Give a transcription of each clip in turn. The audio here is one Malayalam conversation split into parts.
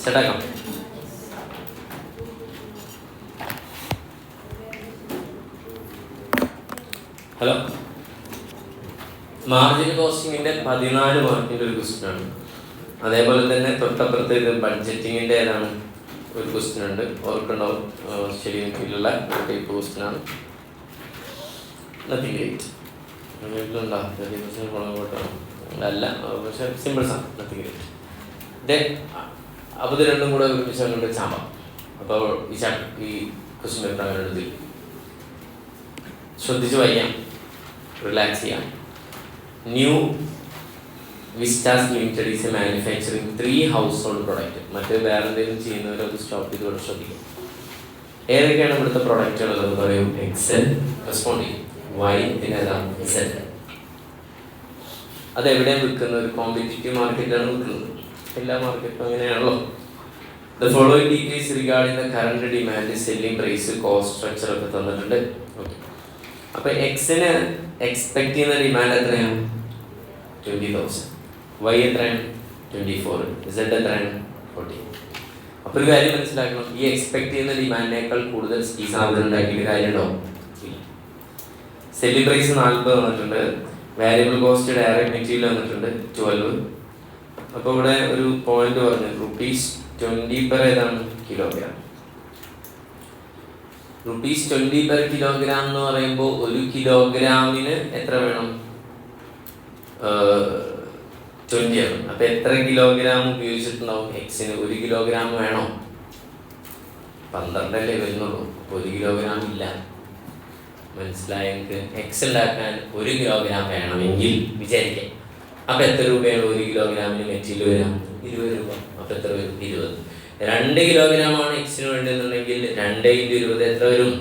സെറ്റാക്കാം. ഹലോ, മാർജിൻ കോസ്റ്റിങ്ങിൻ്റെ 14 മാർക്കിൻ്റെ ഒരു ക്വസ്റ്റ്യനാണ്. അതേപോലെ തന്നെ തൊട്ടപ്പുറത്ത് ഇത് ബഡ്ജറ്റിങ്ങിൻ്റെ ഏതാണ് ഒരു ക്വസ്റ്റ്യൻ ഉണ്ട്, ഓർക്കുണ്ടാവും. ശരിയുള്ള ഒരു ടൈപ്പ് ക്വസ്റ്റ്യനാണ്. നത്തിങ് ഗ്രേറ്റ് അല്ല, പക്ഷെ സിമ്പിൾസാണ്. Nothing great. അപ്പോൾ ഇത് രണ്ടും കൂടെ ഒരുമിച്ച് അങ്ങോട്ട് ചാമ്പാം. അപ്പോൾ ഈ ക്വസ്റ്റ്യൻ പേപ്പർ അങ്ങനെ എടുത്ത് ശ്രദ്ധിച്ച് വായിക്കാം, റിലാക്സ് ചെയ്യാം. New vistas limited is a manufacturing 3 household product. മറ്റ് വേറെ എന്തെങ്കിലും ചെയ്യുന്നവരത് സ്റ്റോപ്പ് ചെയ്തുകൊണ്ട് ശ്രദ്ധിക്കും. ഏതൊക്കെയാണ് ഇവിടുത്തെ പ്രൊഡക്റ്റുകൾ എന്ന് പറയും? എക്സൽ, റെസ്പോണ്ട് ചെയ്യും. വൈ, പിന്നെ ഏതാണ് സെൽ. അതെവിടെയാണ് വിൽക്കുന്നത്? ഒരു കോമ്പറ്റീറ്റീവ് മാർക്കറ്റിലാണ് വിൽക്കുന്നത്. എല്ലാ മാർക്കറ്റും അങ്ങനെയാണല്ലോ. The following details regarding the current demand, selling price, cost structure ഒക്കെ തന്നിട്ടുണ്ട്. ഓക്കെ, അപ്പോൾ എക്സിന് എക്സ്പെക്ട് ചെയ്യുന്ന ഡിമാൻഡ് എത്രയാണ്? 20,000. വൈ എത്രയാണ്? 24. സെഡ് എത്രയാണ്? 40. അപ്പോൾ ഒരു കാര്യം മനസ്സിലാക്കണം, ഈ എക്സ്പെക്ട് ചെയ്യുന്ന ഡിമാൻഡിനേക്കാൾ കൂടുതൽ ഈ സാധനം ഉണ്ടാക്കിയിട്ട് കാര്യമുണ്ടോ? ഇല്ല. സെല്ലിംഗ് പ്രൈസ് 40 വന്നിട്ടുണ്ട്, വാരിയബിൾ കോസ്റ്റ് ഡയറക്റ്റ് മെറ്റീരിയൽ വന്നിട്ടുണ്ട് 12. അപ്പോൾ ഇവിടെ ഒരു പോയിന്റ് പറഞ്ഞു, ₹20 പെർ ഏതാണ് കിലോഗ്രാം. ₹20 പെർ കിലോഗ്രാം എന്ന് പറയുമ്പോൾ ഒരു കിലോഗ്രാമിന് എത്ര വേണം? 20 ആണ്. അപ്പം എത്ര കിലോഗ്രാം ഉപയോഗിച്ചിട്ടുണ്ടാവും? എക്സിന് 1 കിലോഗ്രാം വേണോ? 12 അല്ലേ വരുന്നുള്ളൂ. അപ്പോൾ 1 കിലോഗ്രാം ഇല്ല. മനസ്സിലായെങ്കിൽ എക്സ് ഉണ്ടാക്കാൻ 1 കിലോഗ്രാം വേണമെങ്കിൽ വിചാരിക്കാം. അപ്പം എത്ര രൂപയാണ് 1 കിലോഗ്രാമിന് മെറ്റീരിയൽ വരാം? 20 രൂപ. അപ്പം എത്ര വരും? 20. 2 കിലോഗ്രാമാണ് എക്സിന് വേണ്ടതെന്നുണ്ടെങ്കിൽ 2 × 20 എത്ര വരും?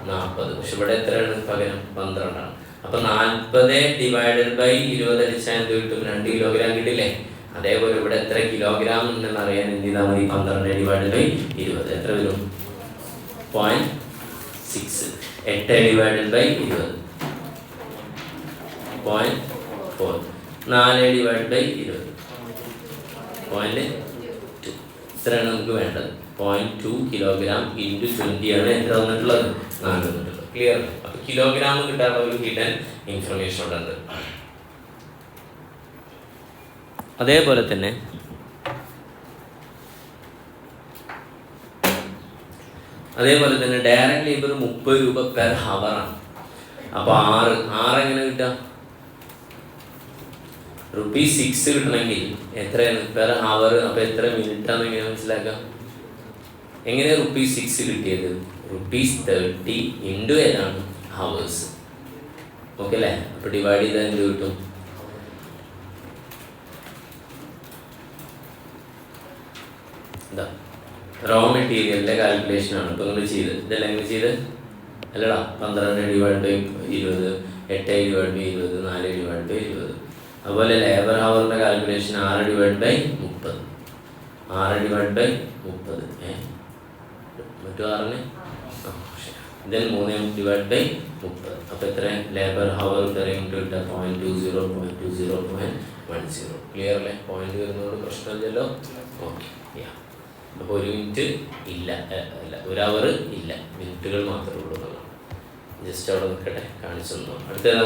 40. പക്ഷെ ഇവിടെ എത്രയാണ് പകരം? 12 ആണ്. അപ്പം 40 ഡിവൈഡഡ് ബൈ 20 അടിച്ചാൽ എന്ത് കിട്ടും? 2 കിലോഗ്രാം കിട്ടില്ലേ? അതേപോലെ ഇവിടെ എത്ര കിലോഗ്രാം ഉണ്ടെന്ന് അറിയാൻ എന്ത് ചെയ്താൽ മതി? 12 ഡിവൈഡഡ് ബൈ 20 എത്ര വരും? 0.6. 8 ഡിവൈഡഡ് ബൈ 20 0.4. 4 divided by 20 0.2. ഇത്രയാണ് നമുക്ക് വേണ്ടത്. 0.2 കിലോഗ്രാം ഇൻറ്റു 20 ആണ് എത്ര വന്നിട്ടുള്ളത്? 4 വന്നിട്ടുള്ളത്. ക്ലിയർ? അപ്പോൾ കിലോഗ്രാം കിട്ടാനുള്ള ഒരു ഹിഡൻ ഇൻഫർമേഷൻ ഉണ്ട്. അതേപോലെ തന്നെ ഡയറക്റ്റ് ലേബർ 30 രൂപ പെർ ഹവറാണ്. അപ്പോൾ 6 എങ്ങനെ കിട്ടുക? ₹6 കിട്ടണമെങ്കിൽ എത്രയാണ് പെർ ഹവർ? അപ്പോൾ എത്ര മിനിറ്റാണെന്ന് എങ്ങനെ മനസ്സിലാക്കാം? എങ്ങനെ ₹6 കിട്ടിയത്? ₹30 ഇൻറ്റു ഏതാണ്? ഹവേഴ്സ്. ഓക്കെ അല്ലേ? അപ്പോൾ ഡിവൈഡ് ചെയ്താൽ എന്ത് കിട്ടും? എന്താ റോ മെറ്റീരിയലിൻ്റെ കാൽക്കുലേഷനാണ് ഇപ്പോൾ നിങ്ങൾ ചെയ്ത്. ഇതെല്ലാം എങ്ങനെ ചെയ്ത്? അല്ലടാ, 12 divide by 20, 8 divide by 20, 4 divide by 20. അതുപോലെ ലേബർ ഹവറിൻ്റെ calculation 6 divide by 30. 6 divide by 30 മറ്റു 6ന് ദെൻ 3 ഡിവൈഡ് ബൈ 30. അപ്പോൾ എത്ര ലേബർ ഹവർ ഇത്രയും കിട്ടുക? 0.20, 0.10. ക്ലിയർ അല്ലേ? പോയിന്റ് വരുന്നതോട് പ്രശ്നമില്ലല്ലോ. ഓക്കെ, യാ. അപ്പോൾ 1 മിനിറ്റ് ഇല്ല, അല്ല 1 അവർ ഇല്ല, മിനിറ്റുകൾ മാത്രമേ ഉള്ളൂ എന്നുള്ളതാണ്. ജസ്റ്റ് അവിടെ നിൽക്കട്ടെ, കാണിച്ചു തന്നു. അടുത്തതാ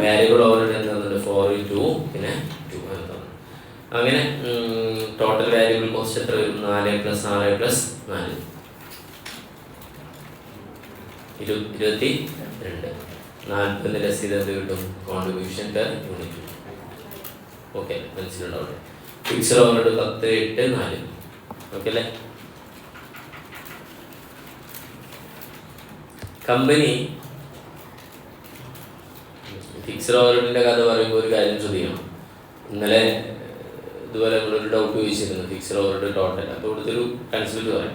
വാരിയബിൾ ഓവർ എന്താണെന്നുണ്ട്? 4/2 പിന്നെ 2 എന്താണ്. അങ്ങനെ ടോട്ടൽ വാരിയബിൾ കോസ്റ്റ് എത്ര വരും? 4 + 6 + 4 22. 40 ലെസ് ചെയ്ത് എന്ത് കിട്ടും? Contribution per unit. ഓക്കെ, മനസ്സിലുണ്ടാവും. Fixed over 10, 8, 4. ഓക്കെ അല്ലേ? കമ്പനി ഫിക്സഡ് ഓവറിൻ്റെ കഥ പറയുമ്പോൾ ഒരു കാര്യം ശ്രദ്ധിക്കണം. ഇന്നലെ ഇതുപോലെ നമ്മളൊരു ഡൗട്ട് ചോദിച്ചിരുന്നു, ഫിക്സഡ് ഓവറുടെ ടോട്ടൽ. അപ്പോൾ ഇവിടുത്തെ ഒരു കൺസെപ്റ്റ് പറയാം.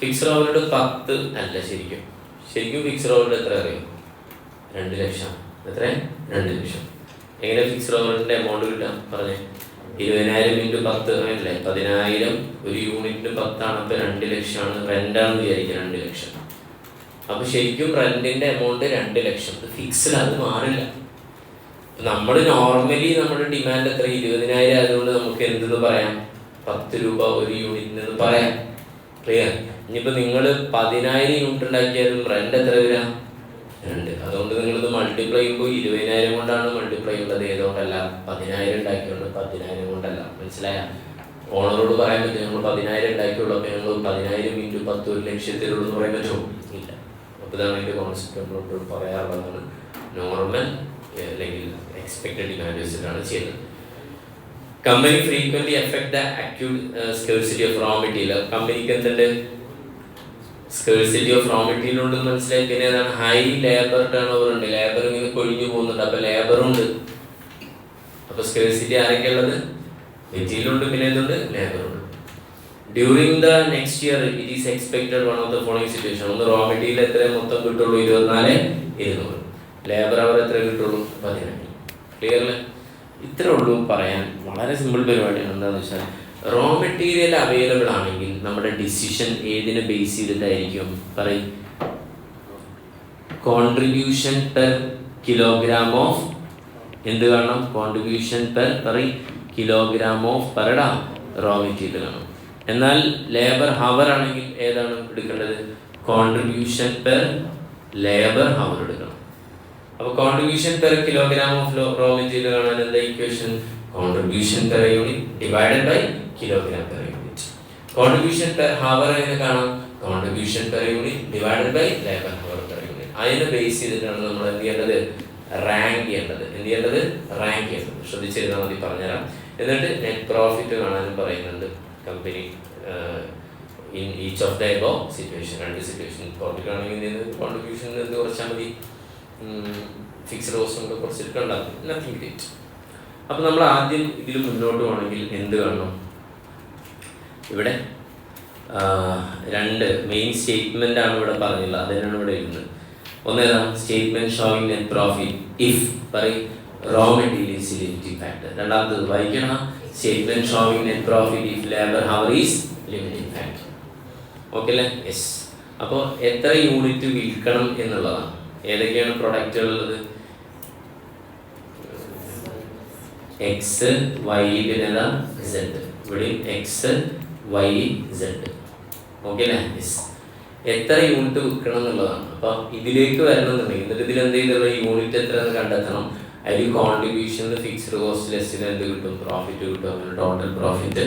ഫിക്സഡ് ഓവറുടെ 10 അല്ല, ശരിക്കും ഫിക്സഡ് ഓവറുടെ എത്ര അറിയും? 2 ലക്ഷം. എത്ര? 2 ലക്ഷം. എങ്ങനെ ഫിക്സഡ് ഓവറിൻ്റെ എമൗണ്ട് കിട്ടാം? പറഞ്ഞേ. 20,000 × 10 അങ്ങനല്ലേ? 10,000 ഒരു യൂണിറ്റിന് 10 ആണ്. അപ്പോൾ 2 ലക്ഷമാണ്. റെൻ്റാണെന്ന് വിചാരിക്കുക, 2 ലക്ഷം. അപ്പോൾ ശരിക്കും റെൻറ്റിൻ്റെ എമൗണ്ട് 2 ലക്ഷം. ഫിക്സ്ഡ്, അത് മാറില്ല. നമ്മൾ നോർമലി നമ്മുടെ ഡിമാൻഡ് എത്ര? 20,000 ആയതുകൊണ്ട് നമുക്ക് എന്തെന്ന് പറയാം? 10 രൂപ ഒരു യൂണിറ്റിന് എന്ന് പറയാം. ക്ലിയർ? ഇനിയിപ്പോൾ നിങ്ങൾ 10,000 യൂണിറ്റ് ഉണ്ടാക്കിയാലും റെൻ്റ് എത്ര വരിക? 2. അതുകൊണ്ട് നിങ്ങളിത് മൾട്ടിപ്ലൈ ചെയ്യുമ്പോൾ 20,000 കൊണ്ടാണ് മൾട്ടിപ്ലൈ ചെയ്യുന്നത്, ഏതുകൊണ്ടല്ല? 10,000 ഉണ്ടാക്കിയുണ്ട്, 10,000 കൊണ്ടല്ല. മനസ്സിലായ? ഓണറോട് പറയാൻ പറ്റും ഞങ്ങൾ 10,000 ഉണ്ടാക്കിയുള്ളൂ, അപ്പോൾ ഞങ്ങൾ 10,000 × 10 1 ലക്ഷത്തിലുള്ളൂ എന്ന് പറയാൻ പറ്റുമോ? ഇല്ല. അപ്പോൾ ഇതാണ് അതിൻ്റെ കോൺസെപ്റ്റ് നമ്മളോട് പറയാറുള്ളതാണ്. നോർമൽ അല്ലെങ്കിൽ എക്സ്പെക്റ്റഡ് ഡിമാൻഡ് വെച്ചിട്ടാണ് ചെയ്യുന്നത്. Company frequently effect the acute scarcity of raw material. കമ്പനിക്ക് എന്തുണ്ട്? സ്കേഴ്സിറ്റി ഓഫ് റോ മെറ്റീരിയൽ ഉണ്ടെന്ന് മനസ്സിലായി. പിന്നെ ഏതാണ്? ഹൈ ലേബർ ടേൺ ഓവർ ഉണ്ട്. ലേബർ ഇങ്ങനെ കൊഴിഞ്ഞു പോകുന്നുണ്ട്, അപ്പോൾ ലേബറുണ്ട്. അപ്പോൾ സ്കേഴ്സിറ്റി ആരൊക്കെ ഉള്ളത്? മെറ്റീരിയൽ ഉണ്ട്, പിന്നെ എന്തുണ്ട്? ലേബർ ഉണ്ട്. During the next year it is expected one of the following situation. ഒന്ന് റോ മെറ്റീരിയൽ എത്ര മൊത്തം കിട്ടുള്ളൂ? 24,200. ലേബർ അവർ എത്ര കിട്ടുള്ളൂ? 17. ക്ലിയർ അല്ലേ? ഇത്രേ ഉള്ളൂ പറയാൻ. വളരെ സിമ്പിൾ പരിപാടിയാണ്. എന്താണെന്ന് വെച്ചാൽ റോ മെറ്റീരിയൽ അവൈലബിൾ ആണെങ്കിൽ നമ്മുടെ ഡിസിഷൻ ഏതിനെ ബേസ് ചെയ്തിട്ടായിരിക്കും? പറയും. കോൺട്രിബ്യൂഷൻ പെർ കിലോഗ്രാം ഓഫ് എന്ത് കാണണം? കോൺട്രിബ്യൂഷൻ പെർ കിലോഗ്രാം ഓഫ് പറടാ റോ മെറ്റീരിയൽ ആണ്. എന്നാൽ ലേബർ ഹവർ ആണെങ്കിൽ ഏതാണ് എടുക്കേണ്ടത്? കോൺട്രിബ്യൂഷൻ പെർ ലേബർ ഹവർ എടുക്കണം. അപ്പോൾ contribution per kilogram of raw material കാണാൻ എന്താ equation? Contribution per unit divided by kilogram per unit. Contribution per hour എങ്ങനെ കാണാം? Contribution per unit divided by labour hour per unit. അതിനെ ബേസ് ചെയ്തിട്ടാണ് നമ്മൾ എന്ത് ചെയ്യേണ്ടത്? റാങ്ക് ചെയ്യേണ്ടത്. എന്ത് ചെയ്യേണ്ടത്? റാങ്ക് ചെയ്യേണ്ടത്. ശ്രദ്ധിച്ചിരുന്നാൽ മതി, പറഞ്ഞുതരാം. എന്നിട്ട് നെറ്റ് പ്രോഫിറ്റ് കാണാനും പറയുന്നുണ്ട്. Company in each of the above situation. 2 situation. Profit ആണെങ്കിൽ കോൺട്രിബ്യൂഷൻ എന്ത് കുറച്ചാൽ മതി? ഫിക്സ്ഡ് കോസ്റ്റ് കൊണ്ട് കുറച്ചിട്ട് ഉണ്ടാകും. Nothing great. അപ്പോൾ നമ്മൾ ആദ്യം ഇതിൽ മുന്നോട്ട് പോകണമെങ്കിൽ എന്ത് കാണണം? ഇവിടെ 2 മെയിൻ സ്റ്റേറ്റ്മെൻ്റ് ആണ് ഇവിടെ പറഞ്ഞുള്ളത്. അതിനാണ് ഇവിടെ ഇരുന്നത്. ഒന്നേതാണ്? Statement showing net profit if raw material is limiting factor. രണ്ടാമത്തത് വായിക്കണം. Statement showing net profit if labour hour is limiting factor. Okay അല്ലേ? യെസ്. അപ്പോൾ എത്ര യൂണിറ്റ് വിൽക്കണം എന്നുള്ളതാണ്. ഏതൊക്കെയാണ് പ്രൊഡക്റ്റുകൾ ഉള്ളത്? എക്സ്, വൈ, പിന്നെ സെഡ്. ഇവിടെയും എക്സ്, വൈ, സെഡ്. ഓക്കെ അല്ലേ? യെസ്. എത്ര യൂണിറ്റ് വിൽക്കണം എന്നുള്ളതാണ്. അപ്പോൾ ഇതിലേക്ക് വരണമെന്നുണ്ടെങ്കിൽ എന്നിട്ട് ഇതിൽ എന്ത് ചെയ്തുള്ള യൂണിറ്റ് എത്ര എന്ന് കണ്ടെത്തണം. അതിൽ കോൺട്രിബ്യൂഷൻ ഫിക്സ്ഡ് കോസ്റ്റ് ലെസ്സിന് എന്ത് കിട്ടും? പ്രോഫിറ്റ് കിട്ടും. അങ്ങനെ ടോട്ടൽ പ്രോഫിറ്റ്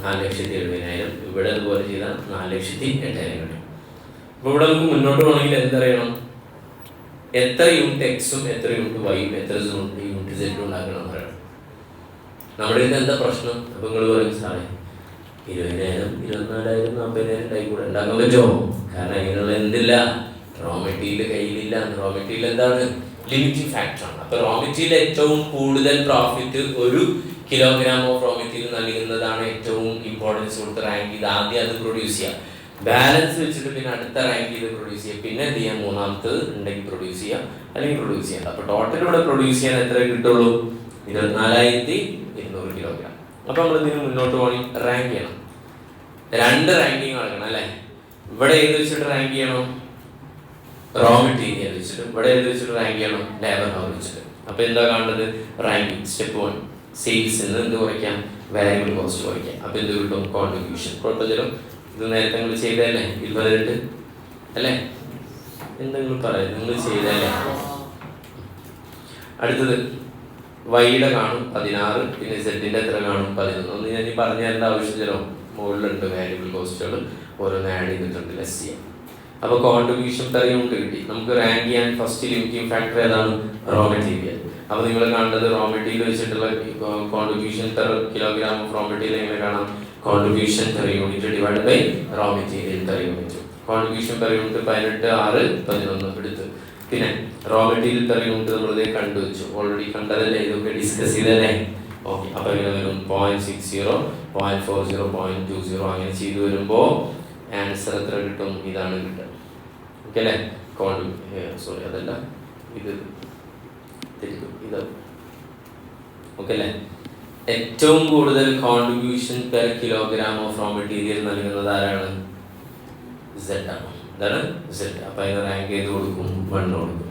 4,70,000. ഇവിടെ അതുപോലെ ചെയ്താൽ 4,08,000 കിട്ടും. അപ്പോൾ ഇവിടെ നമുക്ക് മുന്നോട്ട് പോകണമെങ്കിൽ എന്തറിയണം? എത്ര യൂണിറ്റ് എക്സും എത്ര യൂണിറ്റ് വൈയും എത്ര യൂണിറ്റ് സെറ്റും ഉണ്ടാക്കണം എന്ന് പറയണം. നമ്മുടെ ഇത് എന്താ പ്രശ്നം? അപ്പോൾ നിങ്ങൾ പറയും സാറേ 20,000, 24,000, 40,000 ഉണ്ടായിക്കൂടെ? ഉണ്ടാക്കാൻ പറ്റുമോ? കാരണം അതിനുള്ള എന്തില്ല? റോ മെറ്റീരിയൽ കയ്യിലില്ല. റോ മെറ്റീരിയൽ എന്താണ്? ലിമിറ്റിംഗ് ഫാക്ടറാണ്. അപ്പോൾ റോ മെറ്റീരിയൽ ഏറ്റവും കൂടുതൽ പ്രോഫിറ്റ് ഒരു കിലോഗ്രാം ഓഫ് റോ മെറ്റീരിയൽ നൽകുന്നതാണ് ഏറ്റവും ഇമ്പോർട്ടൻസ് കൊടുത്ത് റാങ്ക് ചെയ്ത് ആദ്യം അത് പ്രൊഡ്യൂസ് ചെയ്യുക. ബാലൻസ് വെച്ചിട്ട് പിന്നെ അടുത്ത റാങ്ക് ചെയ്ത് പ്രൊഡ്യൂസ് ചെയ്യുക. പിന്നെ എന്ത് ചെയ്യാം? മൂന്നാമത്തത് ഉണ്ടെങ്കിൽ പ്രൊഡ്യൂസ് ചെയ്യാം, അല്ലെങ്കിൽ പ്രൊഡ്യൂസ് ചെയ്യണ്ട. അപ്പോൾ ടോട്ടൽ ഇവിടെ പ്രൊഡ്യൂസ് ചെയ്യാൻ എത്ര കിട്ടുള്ളൂ? 24,200 കിലോഗ്രാം. അപ്പോൾ നമ്മൾ ഇതിന് മുന്നോട്ട് പോകണമെങ്കിൽ റാങ്ക് ചെയ്യണം. 2 റാങ്കിങ് നടക്കണം അല്ലേ? ഇവിടെ ഏത് വെച്ചിട്ട് റാങ്ക് ചെയ്യണം? റോ മെറ്റീരിയൽ വെച്ചിട്ട്. ഇവിടെ ഏത് വെച്ചിട്ട് റാങ്ക് ചെയ്യണം? ലേബർ ഹവർ വെച്ചിട്ട്. അപ്പോൾ എന്താ കാണുന്നത്? Ranking step 1. സെയിൽസിൽ നിന്ന് എന്ത് കുറയ്ക്കാം? വാരിയബിൾ കോസ്റ്റ് കുറയ്ക്കാം. അപ്പോൾ എന്ത് കിട്ടും? കോൺട്രിബ്യൂഷൻ. കുഴപ്പമില്ലല്ലോ. ഇത് നേരത്തെ നിങ്ങൾ ചെയ്തല്ലേ? 22 അല്ലേ? എന്തെങ്കിലും പറയാം, നിങ്ങൾ ചെയ്തല്ലേ? അടുത്തത് വൈയുടെ കാണും 16, പിന്നെ സെഡിൻ്റെ എത്ര കാണും? 11. ഒന്ന് ഞാൻ പറഞ്ഞു തരേണ്ട ആവശ്യമില്ലല്ലോ. മുകളിലുണ്ട് വാരിയബിൾ കോസ്റ്റുകൾ ഓരോന്ന് ആഡ് ചെയ്തിട്ടുണ്ട്, ലെസ് ചെയ്യാം. അപ്പോൾ കോൺട്രിബ്യൂഷൻ പെർ യൂണിറ്റ് കിട്ടി. നമുക്ക് റാങ്ക് ചെയ്യാൻ ഫസ്റ്റ് ലിമിറ്റിംഗ് ഫാക്ടർ ഏതാണ്? Raw material. അപ്പോൾ നിങ്ങൾ കാണേണ്ടത് റോ മെറ്റീരിയൽ വെച്ചിട്ടുള്ള contribution per kilogram of raw material എങ്ങനെ കാണാം? Contribution per unit divide by raw material per unit. Contribution per unit 18, 6, 11 എടുത്ത്. പിന്നെ റോ മെറ്റീരിയൽ പെർ യൂണിറ്റ് നമ്മളിതേ കണ്ടുവച്ചു, ഓൾറെഡി കണ്ടതല്ലേ, ഇതൊക്കെ ഡിസ്കസ് ചെയ്തല്ലേ? ഓക്കെ. അപ്പോൾ ഇങ്ങനെ വരും 0.60, 0.40, 0.20 അങ്ങനെ ചെയ്തു വരുമ്പോൾ ആൻസർ എത്ര കിട്ടും? ഇതാണ് കിട്ടുക. ഓക്കെ അല്ലേ? സോറി, അതല്ല, ഇത് ഇത്. ഓക്കെ അല്ലേ? ഏറ്റവും കൂടുതൽ contribution per kilogram of raw material നൽകുന്നത് ആരാണ്? സെഡ് ആണ്. ഇതാണ് സെഡ്. അപ്പോൾ അതിന് റാങ്ക് ചെയ്ത് കൊടുക്കും, 1 കൊടുക്കും.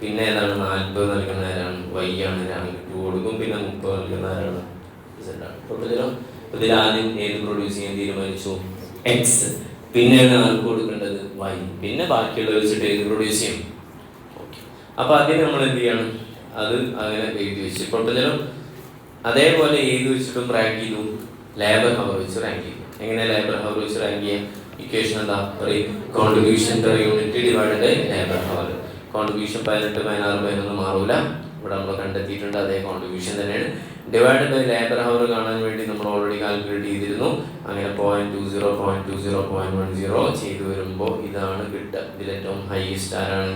പിന്നെ ഏതാണ്? 40 നൽകുന്ന ആരാണ്? വൈ ആണ്, റാങ്ക് 2 കൊടുക്കും. പിന്നെ 30 നൽകുന്ന ആരാണ്? സെഡ് ആണ്. ടോട്ടൽ ഇതിൽ ആദ്യം ഏത് പ്രൊഡ്യൂസ് ചെയ്യാൻ തീരുമാനിച്ചു? എക്സ്. പിന്നെയാണ് ആർക്ക് കൊടുക്കേണ്ടത്? വൈ. പിന്നെ ബാക്കിയുള്ള വെച്ചിട്ട് ഏത് പ്രൊഡ്യൂസ് ചെയ്യും? ഓക്കെ. അപ്പോൾ അതിന് നമ്മൾ എന്ത് ചെയ്യണം? അത് അങ്ങനെ എഴുതി വെച്ച് ടോട്ടലും അതേപോലെ ഏത് വെച്ചിട്ടും റാങ്ക് ചെയ്തു? ലേബർ ഹവർ വെച്ച് റാങ്ക് ചെയ്തു. എങ്ങനെ ലേബർ ഹവർ വെച്ച് റാങ്ക് ചെയ്യാം? ഇക്വേഷൻ എന്താ പറയും? Contribution per unit divided labour hour. Contribution 18, 16, 11 മാറൂല. ഇവിടെ നമ്മൾ കണ്ടെത്തിയിട്ടുണ്ട്, അതേ കോൺട്രിബ്യൂഷൻ തന്നെയാണ്. ഡിവൈഡഡ് ബൈ ലേബർ ഹവർ കാണാൻ വേണ്ടി നമ്മൾ ഓൾറെഡി കാൽക്കുലേറ്റ് ചെയ്തിരുന്നു. അങ്ങനെ 0.20, 0.20, 0.10 ചെയ്ത് വരുമ്പോൾ ഇതാണ് കിട്ടുക. ഇതിലേറ്റവും ഹൈയസ്റ്റ് ആരാണ്?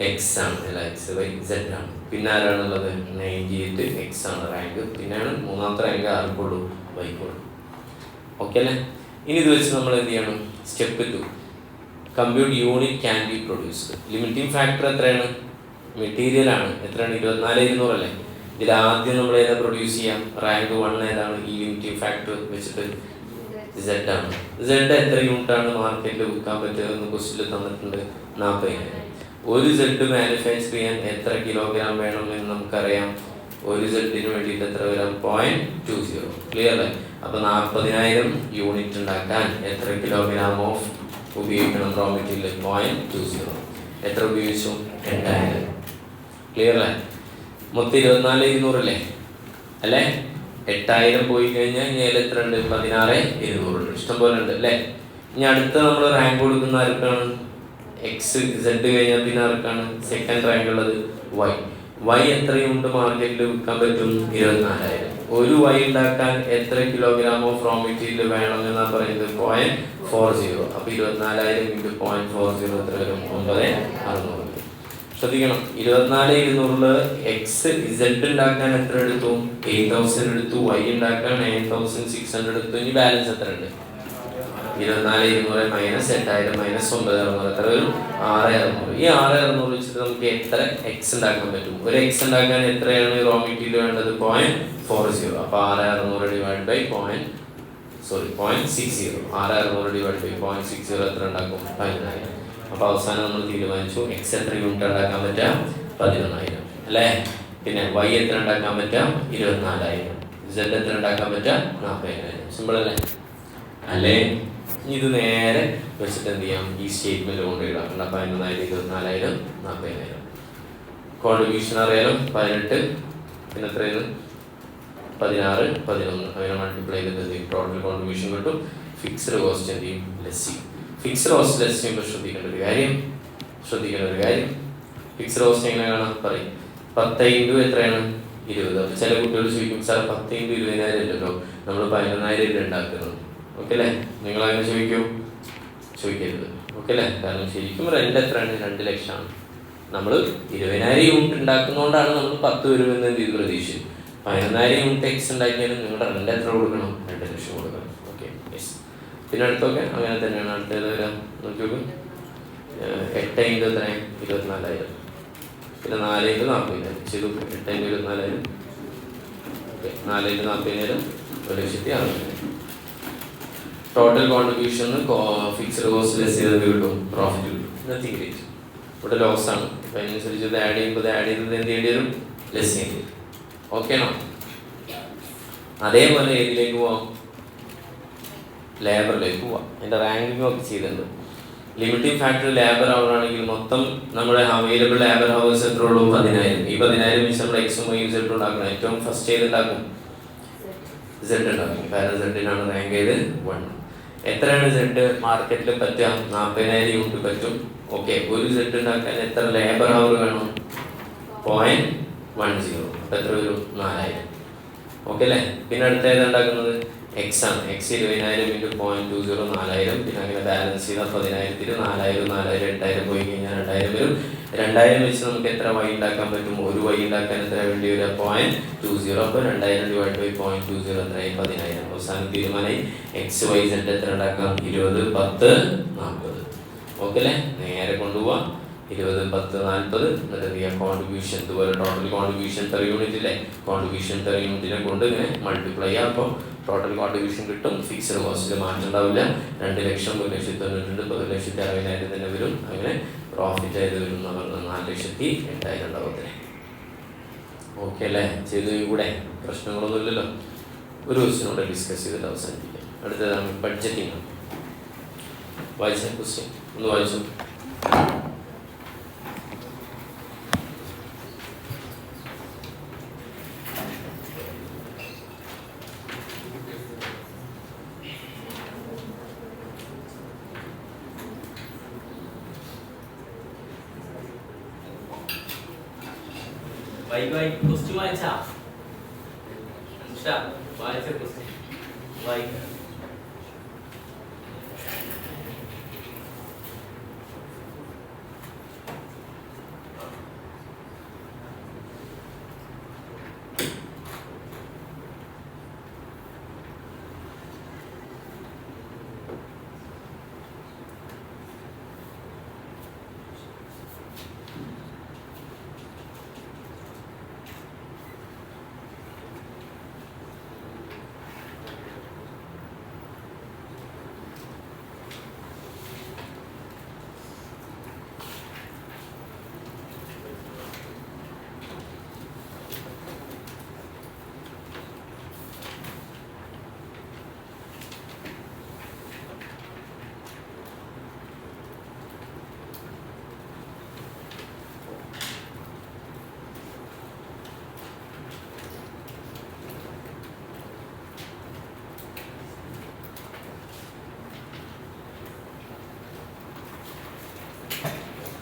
എക്സ് ആണ്. അല്ല, എക്സ് ബൈ സെഡ് ആണ്. പിന്നെ ആരാണുള്ളത്? 98 എക്സ് ആണ് റാങ്ക്. പിന്നെയാണ് മൂന്നാമത്തെ റാങ്ക് ആർക്കുള്ളൂ? വൈക്കുള്ളൂ. ഓക്കെ അല്ലേ? ഇനി ഇത് വെച്ച് നമ്മൾ എന്ത് ചെയ്യണം? Step 2, compute unit can be produced. Limiting factor എത്രയാണ്? മെറ്റീരിയൽ ആണ്. എത്രയാണ്? 24,200 അല്ലേ? ഇതിൽ ആദ്യം നമ്മൾ ഏതാ പ്രൊഡ്യൂസ് ചെയ്യാം? റാങ്ക് 1 ഏതാണ്? ഈ ലിമിറ്റിംഗ് ഫാക്ടർ വെച്ചിട്ട് സെഡ് ആണ്. സെഡ് എത്ര യൂണിറ്റ് ആണ് മാർക്കറ്റിൽ വിൽക്കാൻ പറ്റുക എന്ന് ക്വസ്റ്റ്യനിൽ തന്നിട്ടുണ്ട്. 40,000. ഒരു സെഡ് മാനുഫാക്ചർ ചെയ്യാൻ എത്ര കിലോഗ്രാം വേണം എന്ന് നമുക്കറിയാം. ഒരു സെഡിന് വേണ്ടിയിട്ട് എത്ര വരാം? 0.20. ക്ലിയർ അല്ലേ? അപ്പോൾ 40,000 യൂണിറ്റ് ഉണ്ടാക്കാൻ എത്ര കിലോഗ്രാം ഓഫ് ഉപയോഗിക്കണം? Raw material 0.20. എത്ര ഉപയോഗിച്ചു? 8,000. ക്ലിയർ അല്ലേ? മൊത്തം 24,200 അല്ലേ? അല്ലേ? 8,000 പോയി കഴിഞ്ഞാൽ ഇനി അതിൽ എത്ര ഉണ്ട്? 16,200 ഇഷ്ടം പോലെ ഉണ്ട് അല്ലേ? ഇനി അടുത്ത നമ്മൾ റാങ്ക് കൊടുക്കുന്ന ആർക്കാണ്? എക്സ്. സെഡ് കഴിഞ്ഞാൽ പിന്നെ ആർക്കാണ് സെക്കൻഡ് റാങ്ക് ഉള്ളത്? വൈ. വൈ എത്ര യൂണിറ്റ് മാർക്കറ്റിൽ വിൽക്കാൻ പറ്റും? 24,000. ഒരു വൈ ഉണ്ടാക്കാൻ എത്ര കിലോഗ്രാം ഓഫ് റോ മെറ്റീരിയൽ വേണം എന്നാണ് പറയുന്നത്? 0.40. അപ്പോൾ 24,000 × 0.40 എത്ര വരും? 9,600. ശ്രദ്ധിക്കണം, 24,200 എക്സ് സെഡ് ഉണ്ടാക്കാൻ എത്ര എടുത്തു? 8,000 എടുത്തു. വൈ ഉണ്ടാക്കാൻ 9,600 എടുത്തു. ഇനി ബാലൻസ് എത്ര ഉണ്ട്? 24,200 മൈനസ് 8,000 മൈനസ് 9,600 എത്ര വരും? 6,600. ഈ 6,600 വെച്ചിട്ട് നമുക്ക് എത്ര എക്സ് ഉണ്ടാക്കാൻ പറ്റും? ഒരു എക്സ് ഉണ്ടാക്കാൻ എത്രയാണ് റോ മെറ്റീരിയൽ വേണ്ടത്? 0.40. അപ്പോൾ 6,600 ഡിവൈഡ് ബൈ 0.60. 6,600 ഡിവൈഡ് ബൈ 0.60 എത്ര ഉണ്ടാക്കും? 11,000. അപ്പോൾ അവസാനം നമ്മൾ തീരുമാനിച്ചു എക്സ് എത്ര യൂണിറ്റ് ഉണ്ടാക്കാൻ പറ്റാം? 11,000 അല്ലേ? പിന്നെ വൈ എത്ര ഉണ്ടാക്കാൻ പറ്റാം? 24,000. സെഡ് എത്ര ഉണ്ടാക്കാൻ പറ്റാം? 40,000. സിമ്പിൾ അല്ലേ? അല്ലേ? ഇത് നേരെ വെച്ചിട്ട് എന്ത് ചെയ്യാം? ഈ സ്റ്റേറ്റ്മെന്റ് കൊണ്ട് ഇടാം. 11,000, 24,000, 40,000. കോൺട്രിബ്യൂഷൻ അറിയാലോ, 18. പിന്നെ എത്രയാണ്? 16, 11. അങ്ങനെ മൾട്ടിപ്ലൈ ചെയ്തിട്ട് എന്ത് ചെയ്യും? ടോട്ടൽ കോൺട്രിബ്യൂഷൻ കിട്ടും. ഫിക്സ്ഡ് കോസ്റ്റ് എന്ത് ചെയ്യും? ലെസ് ചെയ്യും. ഫിക്സ്ഡ് കോസ്റ്റ് ലെസ് ചെയ്യുമ്പോൾ ശ്രദ്ധിക്കേണ്ട ഒരു കാര്യം ഫിക്സ്ഡ് കോസ്റ്റ് എങ്ങനെ കാണാം? പറയും 10 × എത്രയാണ്? 20. ചില കുട്ടികൾ ചോദിക്കും, സാർ 10 × 20,000 അല്ലല്ലോ, നമ്മൾ 11,000 ഉണ്ടാക്കുന്നത്. ഓക്കെ അല്ലേ? നിങ്ങൾ അങ്ങനെ ചോദിക്കരുത്. ഓക്കെ അല്ലേ? കാരണം ശരിക്കും റെന്റ് എത്രയാണ്? 2 ലക്ഷമാണ്. നമ്മൾ 20,000 യൂണിറ്റ് ഉണ്ടാക്കുന്നതുകൊണ്ടാണ് നമ്മൾ 10 വരുമെന്ന് എന്ത് ചെയ്ത് പ്രതീക്ഷിച്ചു. 11,000 യൂണിറ്റ് എക്സ് ഉണ്ടാക്കിയാലും നിങ്ങളുടെ റെന്റ് എത്ര കൊടുക്കണം? 2 ലക്ഷം കൊടുക്കണം. Okay, yes. പിന്നെ അടുത്തൊക്കെ അങ്ങനെ തന്നെയാണ്. അടുത്തത് വരാം, നോക്കി നോക്കും. 8 × എത്രയാണ്? 24,000. പിന്നെ 4 × 40,000 ചെയ്തു. 8 × 24,000. Okay, 4 × 40,000 1,60,000. Total contribution fixed cost less ചെയ്തത് കിട്ടും, പ്രോഫിറ്റ് കിട്ടും. Nothing great. ഇവിടെ ലോസ് ആണ്. അപ്പം അതിനനുസരിച്ച് ഇത് ആഡ് ചെയ്യുന്നത് എന്ത് ചെയ്യേണ്ടി വരും? ലെസ് ചെയ്യേണ്ടി വരും. ഓക്കെ ആണോ? അതേപോലെ ഏതിലേക്ക് പോവാം? ലേബറിലേക്ക് പോവാം. എൻ്റെ റാങ്കിങ് ഒക്കെ ചെയ്തിട്ടുണ്ട്. ലിമിറ്റിംഗ് ഫാക്ടർ ലേബർ അവർ ആണെങ്കിൽ മൊത്തം നമ്മുടെ അവൈലബിൾ ലേബർ ഹവേഴ്സ് എത്ര ഉള്ളൂ? 10,000. ഈ 10,000 വെച്ച് നമ്മൾ എക്സും വൈയും സെഡ് ഉണ്ടാക്കണം. ഏറ്റവും ഫസ്റ്റ് ചെയ്ത് ഉണ്ടാക്കും സെഡ് ഉണ്ടാക്കും. കാരണം സെഡിനാണ് റാങ്ക് ചെയ്ത് 1. എത്രയാണ് സെഡ് മാർക്കറ്റിൽ പറ്റുക? 40,000 യൂണിറ്റ് പറ്റും. ഓക്കെ, ഒരു സെഡ് ഉണ്ടാക്കാൻ എത്ര ലേബർ ഹവർ വേണം? 0.10. അപ്പം എത്ര വരും? 4,000. ഓക്കെ അല്ലേ? പിന്നെ അടുത്ത ഏതാ ഉണ്ടാക്കുന്നത്? എക്സ് ആണ്. എക്സ് 20,000 × 0.20 4,000. പിന്നെ അങ്ങനെ ബാലൻസ് ചെയ്താൽ 10,000 4,000 4,000 8,000 പോയി കഴിഞ്ഞാൽ 2,000 വരും. 2,000 വെച്ച് നമുക്ക് എത്ര വൈ ഉണ്ടാക്കാൻ പറ്റും? ഒരു വൈ ഉണ്ടാക്കാൻ എത്ര വേണ്ടി വരിക? 0.20. അപ്പോൾ 2,000 ഡിവൈഡ് ബൈ 0.20 എത്രയായി? 10,000. അവസാനം തീരുമാനമായി എക്സ് വൈ സെഡ് എത്ര ഉണ്ടാക്കാം? 20, 10, 40. ഓക്കെ അല്ലേ? നേരെ കൊണ്ടുപോവാം. 20, 10, 40. എന്നിട്ട് എന്ത് ചെയ്യാം? കോൺട്രിബ്യൂഷൻ ഇതുപോലെ ടോട്ടൽ കോൺട്രിബ്യൂഷൻ പെർ യൂണിറ്റ് ഇല്ലേ? കോൺട്രിബ്യൂഷൻ പെർ യൂണിറ്റിനെ കൊണ്ട് ഇങ്ങനെ മൾട്ടിപ്ലൈ ചെയ്യാം. അപ്പോൾ ടോട്ടൽ കോൺട്രിബ്യൂഷൻ കിട്ടും. ഫിക്സ്ഡ് കോസ്റ്റിൽ മാറ്റം ഉണ്ടാവില്ല. 2 ലക്ഷം 1,90,000 1,60,000 തന്നെ വരും. അങ്ങനെ പ്രോഫിറ്റ് ആയത് വരും എന്ന് പറഞ്ഞാൽ 4,08,000 ഉണ്ടാവത്തില്ലേ? ഓക്കെ അല്ലേ? ചെയ്തു കൂടെ? പ്രശ്നങ്ങളൊന്നും ഇല്ലല്ലോ. ഒരു ക്വസ്റ്റ്യനോടെ ഡിസ്കസ് ചെയ്തിട്ട് അവസാനിപ്പിക്കാം. അടുത്തതാണ് ബഡ്ജറ്റിംഗ്. വായിച്ച ക്വസ്റ്റ്യൻ ഒന്ന് വായിച്ചു. ക്വസ്റ്റ്യൻ വായിച്ചാ വായിച്ച ക്വസ്റ്റ്യൻ വായിക്കാം.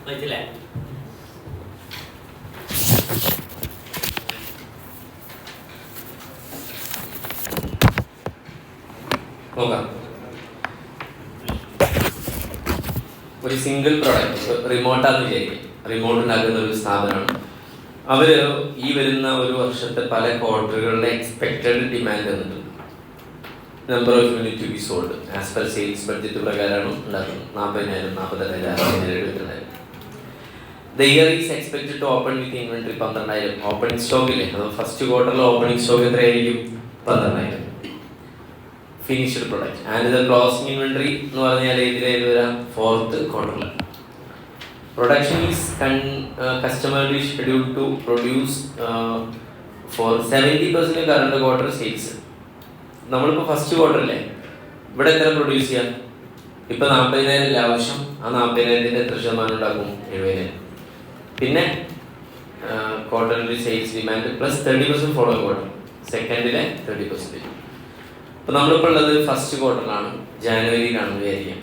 മനസ്സിലായി? നോക്കാം. ഒരു സിംഗിൾ പ്രോഡക്റ്റ് റിമോട്ടാന്ന് വിചാരിക്കും. റിമോട്ട് ഉണ്ടാക്കുന്ന ഒരു സ്ഥാപനമാണ്. അവർ ഈ വരുന്ന ഒരു വർഷത്തെ പല ക്വാർട്ടറുകളുടെ എക്സ്പെക്റ്റഡ് ഡിമാൻഡ് വന്നിട്ടുണ്ട്. Number of unit two be sold as per sales budget പ്രകാരമാണ് ഉണ്ടാക്കുന്നത്. 40,000, 48,000, 72,000. The year is expected to open with inventory 12,000. Opening സ്റ്റോക്കില്ലേ, അത് ഫസ്റ്റ് ക്വാർട്ടറിൽ ഓപ്പണിംഗ് സ്റ്റോക്ക് എത്രയായിരിക്കും? 12,000. Finished product and the closing inventory എന്ന് പറഞ്ഞാൽ ഇതിലേക്ക് വരാം ഫോർത്ത് ക്വാർട്ടറിൽ. Production is customarily schedule to produce for 70% current quarter sales. നമ്മളിപ്പോൾ ഫസ്റ്റ് ക്വാർട്ടറില്ലേ, ഇവിടെ എത്ര പ്രൊഡ്യൂസ് ചെയ്യാം? ഇപ്പം 40,000 ആവശ്യം. ആ 40,000 എത്ര ശതമാനം ഉണ്ടാക്കും? 70,000. പിന്നെ ക്വാർട്ടറിൽ sales demand plus 30% following quarter, സെക്കൻഡിലെ 30%. അപ്പോൾ നമ്മളിപ്പോൾ ഉള്ളത് ഫസ്റ്റ് ക്വാർട്ടറിലാണ്, ജാനുവരിയിലാണ് വിചാരിക്കാം.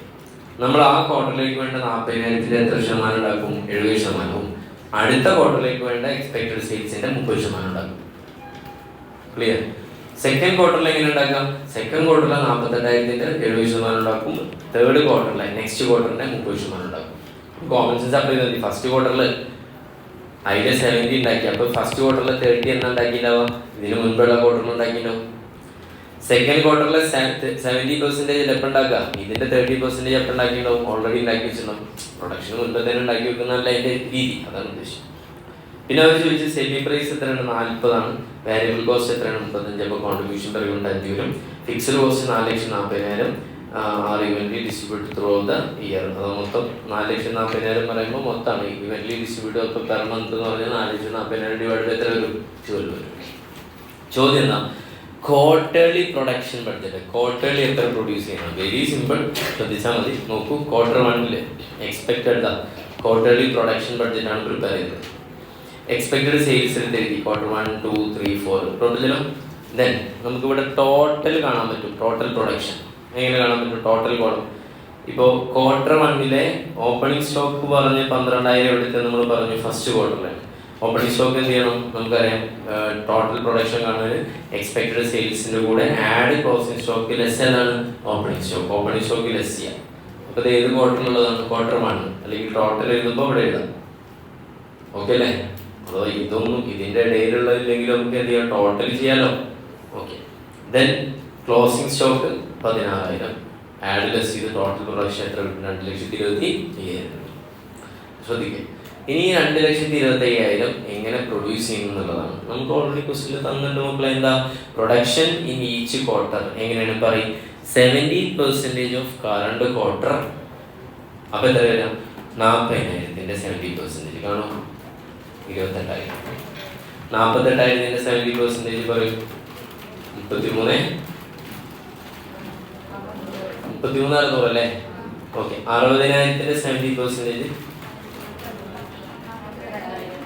നമ്മൾ ആ ക്വാർട്ടറിലേക്ക് വേണ്ട 40,000 എത്ര ശതമാനം ഉണ്ടാക്കും? 70%. അടുത്ത ക്വാർട്ടറിലേക്ക് വേണ്ട എക്സ്പെക്റ്റഡ് സെയിൽസിന്റെ 30% ഉണ്ടാക്കും. ക്ലിയർ? സെക്കൻഡ് ക്വാർട്ടറിൽ എങ്ങനെ ഉണ്ടാക്കാം? സെക്കൻഡ് ക്വാർട്ടറിൽ 48,000 70% ഉണ്ടാക്കും. തേർഡ് ക്വാർട്ടറിലെ നെക്സ്റ്റ് ക്വാർട്ടറിന്റെ 30% ഉണ്ടാക്കും. കോമൺ സെൻസ് അപ്ലൈ ചെയ്താൽ ഫസ്റ്റ് ക്വാർട്ടറിൽ അതിലെ 70 ഉണ്ടാക്കി, അപ്പോൾ ഫസ്റ്റ് ക്വാർട്ടറിൽ 30 എണ്ണം ഉണ്ടാക്കിയിട്ടുണ്ടാവുക. ഇതിന് മുൻപുള്ള ക്വാർട്ടറിൽ ഉണ്ടാക്കിയിട്ടുണ്ടാവും. സെക്കൻഡ് ക്വാർട്ടറിലെ 70% എപ്പോൾ ഉണ്ടാക്കുക? ഇതിന്റെ 30% എപ്പോൾ ഉണ്ടാക്കിയിട്ടുണ്ടാവും? ഓൾറെഡി ഉണ്ടാക്കി വെച്ചിട്ടുണ്ടാവും. പ്രൊഡക്ഷന് മുൻപ് തന്നെ ഉണ്ടാക്കി വെക്കുന്നതല്ല അതിന്റെ രീതി, അതാണ് ഉദ്ദേശം. പിന്നെ അവർ ചോദിച്ചത് സെല്ലിംഗ് പ്രൈസ് എത്രയാണ്? 40 വേരിയബിൾ കോസ്റ്റ് എത്രയാണ്? 35. അപ്പോൾ കോൺട്രിബ്യൂഷൻ പെർ യൂണിറ്റ് 5 വരും. Fixed cost 4,40,000 are evenly distribute through the year. അത് മൊത്തം 4,40,000 പറയുമ്പോൾ മൊത്തമാണ് ഇവന്റ്ലി ഡിസ്ട്രിബ്യൂട്ട്. അപ്പോൾ പെർ മന്ത് എന്ന് പറഞ്ഞാൽ 4,40,000 ഡിവൈഡ് എത്ര വരും? 12 വരും. ചോദ്യം എന്താ? Quarterly production budget. ക്വാർട്ടർലി എത്ര പ്രൊഡ്യൂസ് ചെയ്യണം? വെരി സിമ്പിൾ, ശ്രദ്ധിച്ചാൽ മതി. നോക്കൂ, ക്വാർട്ടർ 1 എക്സ്പെക്റ്റഡ് ക്വാർട്ടർലി പ്രൊഡക്ഷൻ ബഡ്ജറ്റാണ് പ്രിപ്പയർ ചെയ്തത്. എക്സ്പെക്റ്റഡ് സെയിൽസ് എഴുതി ക്വാർട്ടർ 1, 2, 3, 4 ടോട്ടലിലും. ദെൻ നമുക്കിവിടെ ടോട്ടൽ കാണാൻ പറ്റും. ടോട്ടൽ പ്രൊഡക്ഷൻ എങ്ങനെ കാണാൻ പറ്റും? Total column. ഇപ്പോൾ ക്വാർട്ടർ 1 ഓപ്പണിംഗ് സ്റ്റോക്ക് പറഞ്ഞ് 12,000 എടുത്ത് നമ്മൾ പറഞ്ഞു ഫസ്റ്റ് ക്വാർട്ടറിലാണ്. ഓപ്പണിംഗ് സ്റ്റോക്ക് എന്ത് ചെയ്യണം? നമുക്കറിയാം, ടോട്ടൽ പ്രൊഡക്ഷൻ കാണാൻ എക്സ്പെക്റ്റഡ് സെയിൽസിൻ്റെ കൂടെ ആഡ് ക്ലോസിംഗ് സ്റ്റോക്ക് ലെസ് ഏതാണ്? Opening stock. Opening stock less ചെയ്യാം. അപ്പോൾ ഇത് ഏത് ക്വാർട്ടറിലുള്ളതാണ്? ക്വാർട്ടർ 1. അല്ലെങ്കിൽ ടോട്ടൽ എഴുതുമ്പോൾ ഇവിടെ എഴുതാം. ഓക്കെ അല്ലേ? അതോ ഇതൊന്നും ഇതിൻ്റെ ഇടയിലുള്ളതില്ലെങ്കിൽ നമുക്ക് എന്ത് ചെയ്യാം? ടോട്ടൽ ചെയ്യാലോ. Okay. Then closing stock 16,000 add less ചെയ്ത് ടോട്ടൽ പ്രൊഡക്ഷൻ എത്ര കിട്ടും? 2,25,000. ശ്രദ്ധിക്കുക, ഇനി 2,25,000 എങ്ങനെ പ്രൊഡ്യൂസ് ചെയ്യുന്നു എന്നുള്ളതാണ്. നമുക്ക് ഓൾറെഡി ക്വസ്റ്റിൽ തന്നിട്ട് മക്കളെ എന്താ? പ്രൊഡക്ഷൻ ഇൻ ഈച്ച് ക്വാർട്ടർ എങ്ങനെയാണ് പറയും? 70% ഓഫ് കറണ്ട് ക്വാർട്ടർ. അപ്പോൾ എത്ര വരാം? 40,000 70% കാണും 28,000. 48,000 70% പറയും 33,600 അല്ലേ? ഓക്കെ. 60,000-ന്റെ 70%.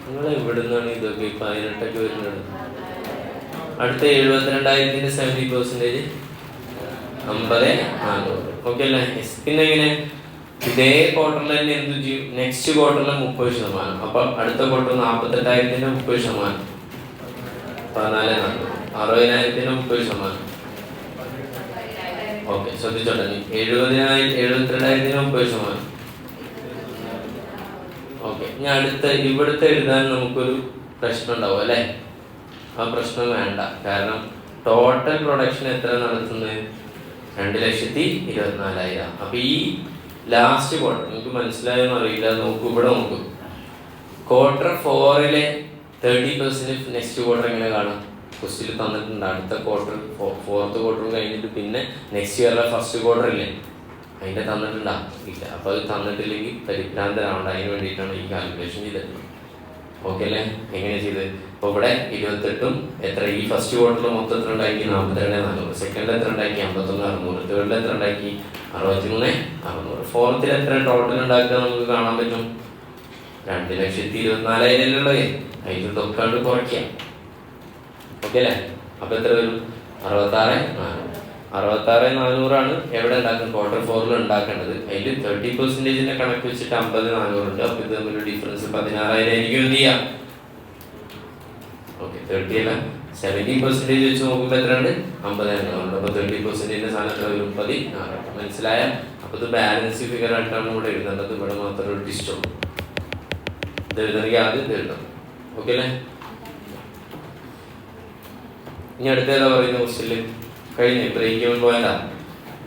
നിങ്ങൾ എവിടുന്നാണ് ഇതൊക്കെ 18 വരുന്നത്? അടുത്ത 72,000-ന്റെ 70%. 50,400. ഓക്കെ അല്ലേ? പിന്നെ ഇങ്ങനെ ഇതേ ക്വാർട്ടറിൽ തന്നെ എന്ത് ചെയ്യും? നെക്സ്റ്റ് ക്വാർട്ടറിൽ 30%. അപ്പൊ അടുത്ത ക്വാർട്ടർ 48,000-ന്റെ 30%. 14,400. 60,000-ന്റെ 30%. ഓക്കെ, ശ്രദ്ധിച്ചോട്ടെ. 72,000-ന്റെ 30%. ഓക്കെ, ഞാൻ ഇവിടുത്തെ എഴുതാൻ നമുക്കൊരു പ്രശ്നം ഉണ്ടാവും അല്ലേ? ആ പ്രശ്നം വേണ്ട. കാരണം ടോട്ടൽ പ്രൊഡക്ഷൻ എത്ര നടത്തുന്നത്? 2,24,000. അപ്പൊ ഈ ലാസ്റ്റ് ക്വാർട്ടർ നിങ്ങൾക്ക് മനസ്സിലായെന്ന് അറിയില്ല. നോക്കൂ, ഇവിടെ നോക്കൂ. Q4 30% നെക്സ്റ്റ് ക്വാർട്ടർ എങ്ങനെ കാണാം? ക്വസ്റ്റിൽ തന്നിട്ടുണ്ട്. അടുത്ത ക്വാർട്ടർ, ഫോർത്ത് ക്വാർട്ടർ കഴിഞ്ഞിട്ട് പിന്നെ നെക്സ്റ്റ് ഇയറിലെ ഫസ്റ്റ് ക്വാർട്ടർ ഇല്ലേ, അതിൻ്റെ തന്നിട്ടുണ്ടാ? ഇല്ല. അപ്പോൾ അത് തന്നിട്ടില്ലെങ്കിൽ പരിഭ്രാന്തരാവണ്ട. അതിന് വേണ്ടിയിട്ടാണ് ഈ കാൽക്കുലേഷൻ ചെയ്തിട്ടുള്ളത്. ഓക്കെ അല്ലേ? എങ്ങനെ ചെയ്ത്? ഇപ്പോൾ ഇവിടെ 28-ഉം എത്ര ഈ ഫസ്റ്റ് ക്വാർട്ടറിൽ മൊത്തം എത്ര ഉണ്ടാക്കി? 42,400. സെക്കൻഡിൽ എത്ര ഉണ്ടാക്കി? 51,600. തേർഡിൽ എത്ര ഉണ്ടാക്കി? 63,600. ഫോർത്തിൽ എത്ര ടോട്ടൽ ഉണ്ടാക്കുക നമുക്ക് കാണാൻ പറ്റും? 2,24,000 ഉള്ളത്. അതിൽ തൊക്കാണ്ട് കുറയ്ക്കാം. ഓക്കെ അല്ലേ? അപ്പോൾ എത്ര വരും? 66,400 എവിടെ ഉണ്ടാക്കുന്നത്? Q4 ഉണ്ടാക്കേണ്ടത്. അതിൽ 30%-ന്റെ കണക്ക് വെച്ചിട്ട് 50,400 ഉണ്ട്. അപ്പോൾ ഇത് തമ്മിൽ ഡിഫറൻസ് 16,000 ആയിരിക്കും. എന്ത് ചെയ്യാം? ഓക്കെ, 30 അല്ല, 70% വെച്ച് നോക്കുമ്പോൾ എത്ര ഉണ്ട്? 50,400. അപ്പോൾ 30%-ന്റെ സാധനം എത്ര വരും? 16. മനസ്സിലായ? അപ്പോൾ ഇത് ബാലൻസ് ഫിഗർ ആയിട്ടാണ് ഇവിടെ എഴുതേണ്ടത്. ഇവിടെ മാത്രമേ ഒരു ടിസ്റ്റ് ഉള്ളൂ. ഇത് എഴുതണമെങ്കിൽ ആദ്യം ഇത് എഴുതണം. ഓക്കെ അല്ലേ? ഇനി അടുത്ത ഏതാ പറയുന്ന ക്വസ്റ്റ്യനിൽ കഴിഞ്ഞ് break even point.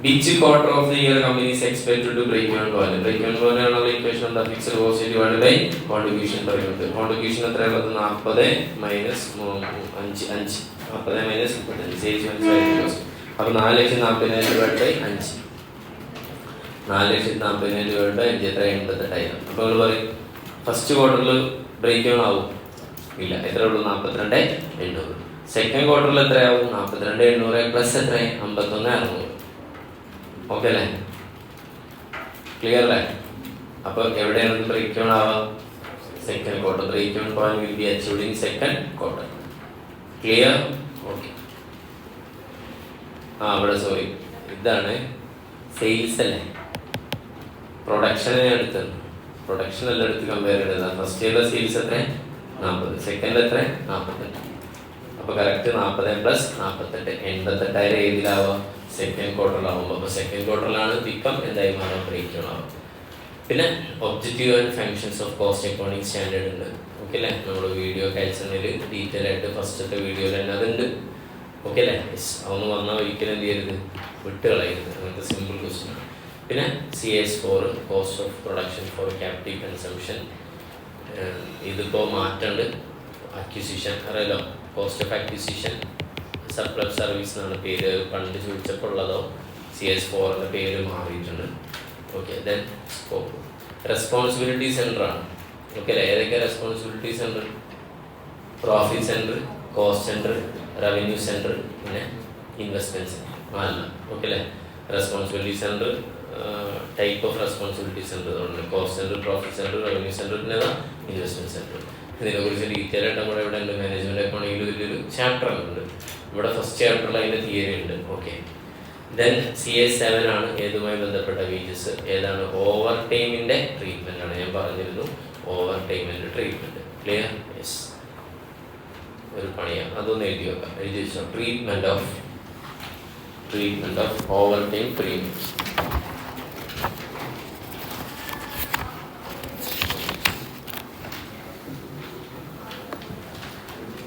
Which quarter of the year companies expected to break even point? ബ്രേക്ക് ഈവൻ പോയിന്റ് ആണല്ലോ ഇക്വേഷൻ എന്താ? Fixed cost divided by contribution per unit. Contribution എത്രയുള്ളത്? 40 മൈനസ് 5. 40 മൈനസ് 35. അപ്പോൾ 4,40,000 ഡിവൈഡ് ബൈ 5. 4,40,000 ഡിവൈഡ് ബൈ 5 എത്ര? 88,000. അപ്പോൾ നിങ്ങൾ പറയും ഫസ്റ്റ് ക്വാർട്ടറിൽ ബ്രേക്ക് ഈവൻ ആവും? ഇല്ല. എത്ര ഉള്ളൂ? 42,800. സെക്കൻഡ് ക്വാർട്ടറിൽ എത്രയാവും? 42,800 പ്ലസ് എത്ര? 51,600. ഓക്കെ അല്ലേ? ക്ലിയർ അല്ലേ? അപ്പോൾ എവിടെയാണ് ബ്രേക്ക് ഡൗൺ ആവുക? Second quarter. Break down point will be achieved in second quarter. Clear? Okay. അവിടെ സോറി, ഇതാണ് സെയിൽസ് അല്ലേ? പ്രൊഡക്ഷനെ എടുത്തത്. പ്രൊഡക്ഷൻ എല്ലാം എടുത്ത് കമ്പയർ ചെയ്തതാണ്. ഫസ്റ്റ് ഇയറിലെ സെയിൽസ് എത്ര? 40. സെക്കൻഡ് എത്ര? 48. അപ്പോൾ കറക്റ്റ് 40 പ്ലസ് 48. 88,000 ഏതിലാവുക? സെക്കൻഡ് ക്വാർട്ടറിലാവുമ്പോൾ. അപ്പോൾ സെക്കൻഡ് ക്വാർട്ടറിലാണ് പിക്കം എന്തായി മാറുക? ബ്രേക്ക് ഡൗൺ ആവുക. പിന്നെ objective and functions of cost accounting standard ഉണ്ട്. ഓക്കെ അല്ലേ? നമ്മൾ വീഡിയോ അയച്ചതിൽ ഡീറ്റെയിൽ ആയിട്ട് ഫസ്റ്റത്തെ വീഡിയോയിൽ തന്നെ അതുണ്ട്. ഓക്കെ അല്ലേ? യെസ്. അതൊന്നും വന്നാൽ ഒരിക്കലും എന്ത് ചെയ്യരുത്? വിട്ട് കളയരുത്. അങ്ങനത്തെ സിമ്പിൾ ക്വസ്റ്റ്യൻ ആണ്. പിന്നെ CS4 cost of production for capital consumption. ഇതിപ്പോൾ മാറ്റുണ്ട്. അക്വിസിഷൻ അറിയാലോ? Cost of acquisition surplus service എന്നാണ് പേര്. പണ്ട് ചോദിച്ചപ്പോൾ ഉള്ളതോ CS4 പേര് മാറിയിട്ടുണ്ട്. Okay. Then scope responsibility centre ആണ്. ഓക്കെ അല്ലേ? ഏതൊക്കെ responsibility centre? Profit centre, cost centre, revenue centre, പിന്നെ ഇൻവെസ്റ്റ്മെൻറ്റ് സെൻറ്റർ. നാലെണ്ണം. ഓക്കെ അല്ലേ? Responsibility centre, type of responsibility centre ഉണ്ട്. Cost centre, profit centre, revenue centre, പിന്നെ ഇൻവെസ്റ്റ്മെൻറ്റ് സെൻറ്റർ. ഇതിനെക്കുറിച്ച് ഡീറ്റെയിൽ ആയിട്ട് നമ്മുടെ ഇവിടെ ഉണ്ട്. മാനേജ്മെൻറ്റ് അക്കൗണ്ടിങ്ങിൽ വലിയൊരു ചാപ്റ്റർ ഉണ്ട്. ഇവിടെ ഫസ്റ്റ് ചാപ്റ്ററിൽ അതിൻ്റെ തിയറി ഉണ്ട്. ഓക്കെ. ദെൻ CS7 ആണ് ഏതുമായി ബന്ധപ്പെട്ട വേജസ്. ഏതാണ്? ഓവർ ടൈമിൻ്റെ ട്രീറ്റ്മെൻ്റ് ആണ്. ഞാൻ പറഞ്ഞിരുന്നു ഓവർ ടൈമിൻ്റെ ട്രീറ്റ്മെൻറ്റ്. ക്ലിയർ? യെസ്. ഒരു പണിയാണ്, അതൊന്ന് എഴുതി വെക്കാം. എഴുതി വെച്ചോ. Treatment of over time premium.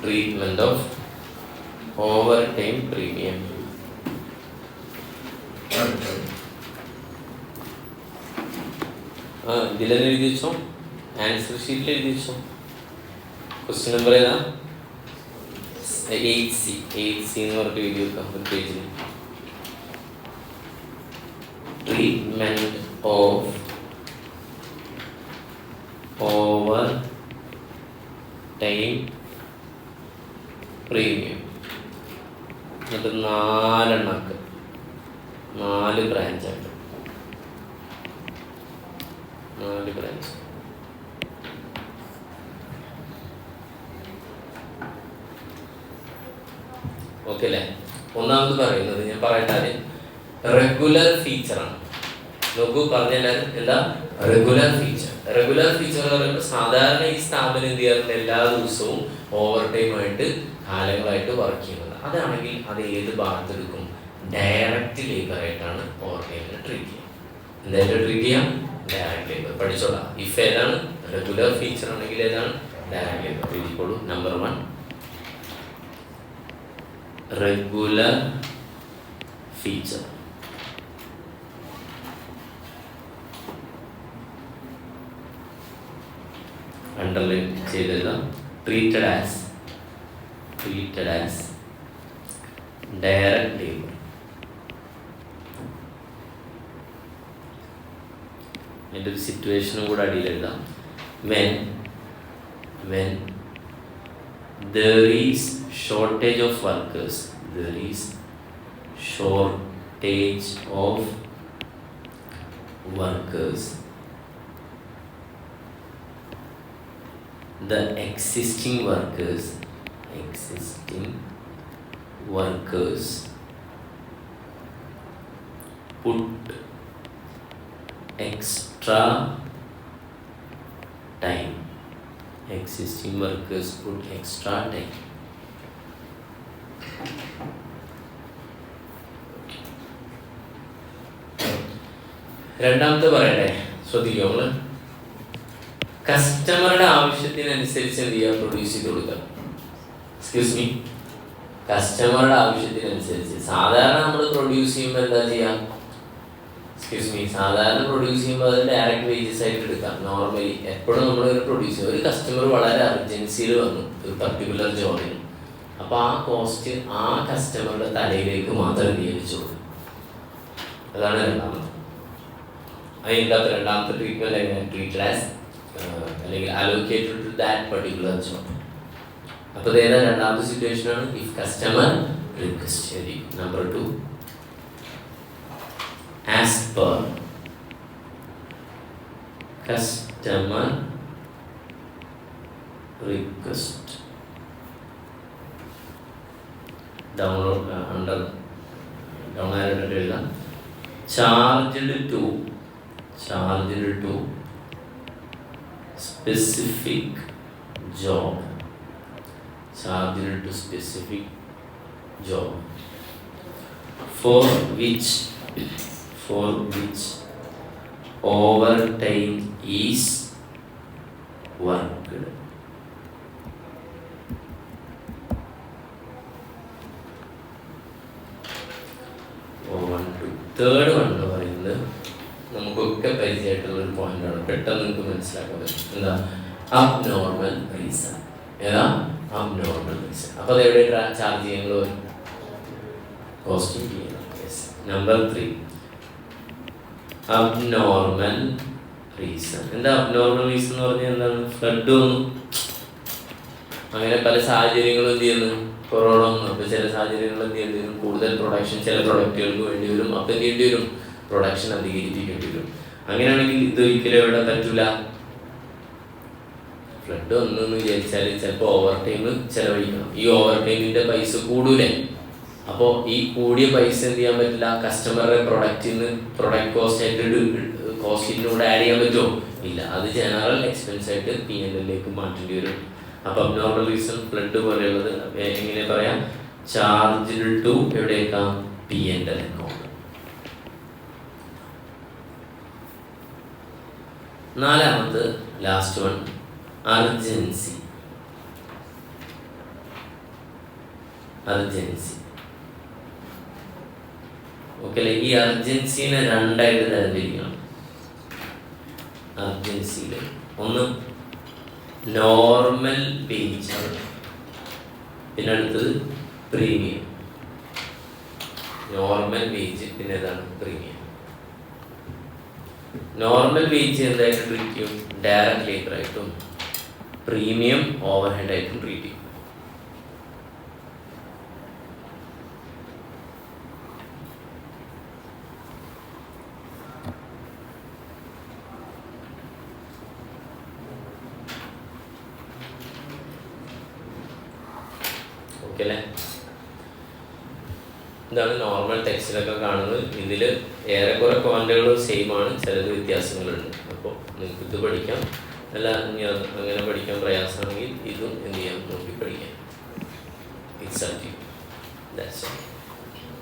Treatment of overtime premium. ഇതിലെല്ലാം എഴുതി വെച്ചോ. ആൻസർ ഷീറ്റിൽ എഴുതി വെച്ചോ. ക്വസ്റ്റ്യൻ നമ്പർ ഏതാ? 8C എന്ന് പറഞ്ഞിട്ട് എഴുതി വെക്കാം ഒരു പേജിൽ. Treatment of over time premium. എന്നിട്ട് 4 എണ്ണാക്കുക, 4 ബ്രാഞ്ചായിട്ട്, 4 ബ്രാഞ്ച്. ഓക്കെ അല്ലേ? ഒന്നാമത് പറയുന്നത് ഞാൻ പറയട്ടെ, റെഗുലർ ഫീച്ചറാണ്. നോക്കൂ, പറഞ്ഞാൽ എന്താ റെഗുലർ ഫീച്ചർ? റെഗുലർ ഫീച്ചർ എന്ന് പറയുമ്പോൾ സാധാരണ ഈ സ്ഥാപനം എന്ത് ചെയ്യാറുണ്ട്, എല്ലാ ദിവസവും ഓവർ ടൈമായിട്ട് കാലങ്ങളായിട്ട് വർക്ക് ചെയ്യുന്നത്. അതാണെങ്കിൽ അത് ഏത് ഭാഗത്തെടുക്കും? ഡയറക്റ്റ് ലേബർ ആയിട്ടാണ് ഓവർ ടൈമിനെ ട്രീറ്റ് ചെയ്യുക. എന്തായാലും ട്രീറ്റ് ചെയ്യാം, ഡയറക്റ്റ് ലേബർ. പഠിച്ചോളാം. ഇഫ് ഏതാണ് റെഗുലർ ഫീച്ചർ ആണെങ്കിൽ ഏതാണ് ഡയറക്റ്റ് ലേബർ. എഴുതിക്കോളൂ. Number 1 regular feature. അണ്ടർലൈൻ ചെയ്തത് ട്രീറ്റഡ് ആസ് ഡയറക്റ്റ് ലേബർ. അതിൻ്റെ ഒരു സിറ്റുവേഷനും കൂടെ അടിയിൽ എഴുതാം. when there is shortage of workers, the existing workers put extra time. രണ്ടാമത്തെ പറയട്ടെ, ശ്രദ്ധിക്കുക. നമ്മള് കസ്റ്റമറുടെ ആവശ്യത്തിനനുസരിച്ച് എന്ത് ചെയ്യുക, പ്രൊഡ്യൂസ് ചെയ്ത് കൊടുക്കുക. കസ്റ്റമറുടെ ആവശ്യത്തിനനുസരിച്ച് സാധാരണ നമ്മൾ പ്രൊഡ്യൂസ് ചെയ്യുമ്പോൾ എന്താ ചെയ്യാം? സാധാരണ പ്രൊഡ്യൂസ് ചെയ്യുമ്പോൾ അത് ഡയറക്റ്റ് വേജസ് ആയിട്ട് എടുക്കാം. നോർമലി എപ്പോഴും നമ്മൾ പ്രൊഡ്യൂസ് ചെയ്യും. ഒരു കസ്റ്റമർ വളരെ അർജൻസിയിൽ വന്നു ഒരു പർട്ടിക്കുലർ ജോബിന്, അപ്പോൾ ആ കോസ്റ്റ് ആ കസ്റ്റമറുടെ തലയിലേക്ക് മാത്രം നിയോഗിച്ചോളൂ. അതാണ് രണ്ടാമത്. അതിൻ്റെ രണ്ടാമത്തെ ട്രീറ്റ്മെൻറ്റ് എങ്ങനെ? ട്രീറ്റഡ് ആസ് അല്ലെങ്കിൽ allocated to that particular job. അപ്പോൾ ഇതേതാ രണ്ടാമത്തെ സിറ്റുവേഷനാണ് if customer request. Number 2 as per customer request. Download under down arrow എഴുതാം. charged to specific job for which overtime is worked. Third one എന്ന് പറയുന്നത് നമുക്കൊക്കെ പരിചയമായിട്ടുള്ള ഒരു പോയിന്റാണ്, പെട്ടെന്ന് നിങ്ങൾക്ക് മനസ്സിലാക്കാൻ പറ്റും. എന്താ? Abnormal reason. ഏതാ? Abnormal reason. അപ്പോൾ അത് എവിടെ ചാർജ് ചെയ്യുന്നത്? കോസ്റ്റിംഗ് ചെയ്യുന്നത്. Number 3 abnormal reason. എന്താ അബ്നോർമൽ റീസൺ എന്ന് പറഞ്ഞാൽ എന്താണ്? ഫ്ലഡ് വന്നു, അങ്ങനെ പല സാഹചര്യങ്ങളും എന്ത് ചെയ്യുന്നു, കൊറോണ വന്നു. അപ്പോൾ ചില സാഹചര്യങ്ങൾ എന്ത് ചെയ്യേണ്ടി വരും? കൂടുതൽ പ്രൊഡക്ഷൻ ചില പ്രൊഡക്റ്റുകൾക്ക് വേണ്ടി വരും. അപ്പോൾ എന്ത് ചെയ്യേണ്ടി വരും? പ്രൊഡക്ഷൻ അധികരിപ്പിക്കേണ്ടി വരും. അങ്ങനെയാണെങ്കിൽ ഇത് ഒരിക്കലും എവിടെ പറ്റില്ല. ഫ്ലഡ് വന്നു എന്ന് വിചാരിച്ചാൽ ചിലപ്പോൾ ഓവർ ടൈം ചിലവഴിക്കണം. ഈ ഓവർ ടൈമിൻ്റെ പൈസ കൂടൂലേ? അപ്പോൾ ഈ കൂടിയ പൈസ എന്ത് ചെയ്യാൻ പറ്റില്ല? കസ്റ്റമറുടെ പ്രൊഡക്റ്റ് കോസ്റ്റിനൂടെ ആഡ് ചെയ്യാൻ പറ്റുമോ? ഇല്ല. അത് ജനറൽ എക്സ്പെൻസ് ആയിട്ട് P&L മാറ്റേണ്ടി വരും. അപ്പോൾ അബ്നോർമൽ റീസൺ ഫ്ലഡ് പോലെയുള്ളത് എങ്ങനെ പറയാം? ചാർജ്ഡ് ടു എവിടേക്കാം? P&L account. നാലാമത് ലാസ്റ്റ് വൺ അർജൻസി. ഓക്കെ അല്ലേ? ഈ അർജൻസിനെ രണ്ടായിട്ട് തരംതിരിക്കണം. അർജൻസിയിൽ ഒന്ന് നോർമൽ വേജ്, പിന്നെ അടുത്തത് പ്രീമിയം. നോർമൽ വേജ് പിന്നെ ഏതാണ്? പ്രീമിയം. നോർമൽ വേജ് എന്തായിട്ട് ട്രീറ്റ് ചെയ്യും? ഡയറക്റ്റ് ലേബർ ആയിട്ടും പ്രീമിയം ഓവർ ഹെഡ് ആയിട്ടും ട്രീറ്റ് ചെയ്യും. ഓക്കെ അല്ലേ? ഇതാണ് നോർമൽ ടെക്സ്റ്റിലൊക്കെ കാണുന്നത്. ഇതിൽ ഏറെക്കുറെ പോയിന്റുകൾ സെയിം ആണ്, ചിലത് വ്യത്യാസങ്ങളുണ്ട്. അപ്പോൾ നിങ്ങൾക്ക് ഇത് പഠിക്കാം. അല്ല ഇനി അങ്ങനെ പഠിക്കാൻ പ്രയാസമാണെങ്കിൽ ഇതും എന്ത് ചെയ്യാം, നോക്കി പഠിക്കാം. It's up to you. That's all.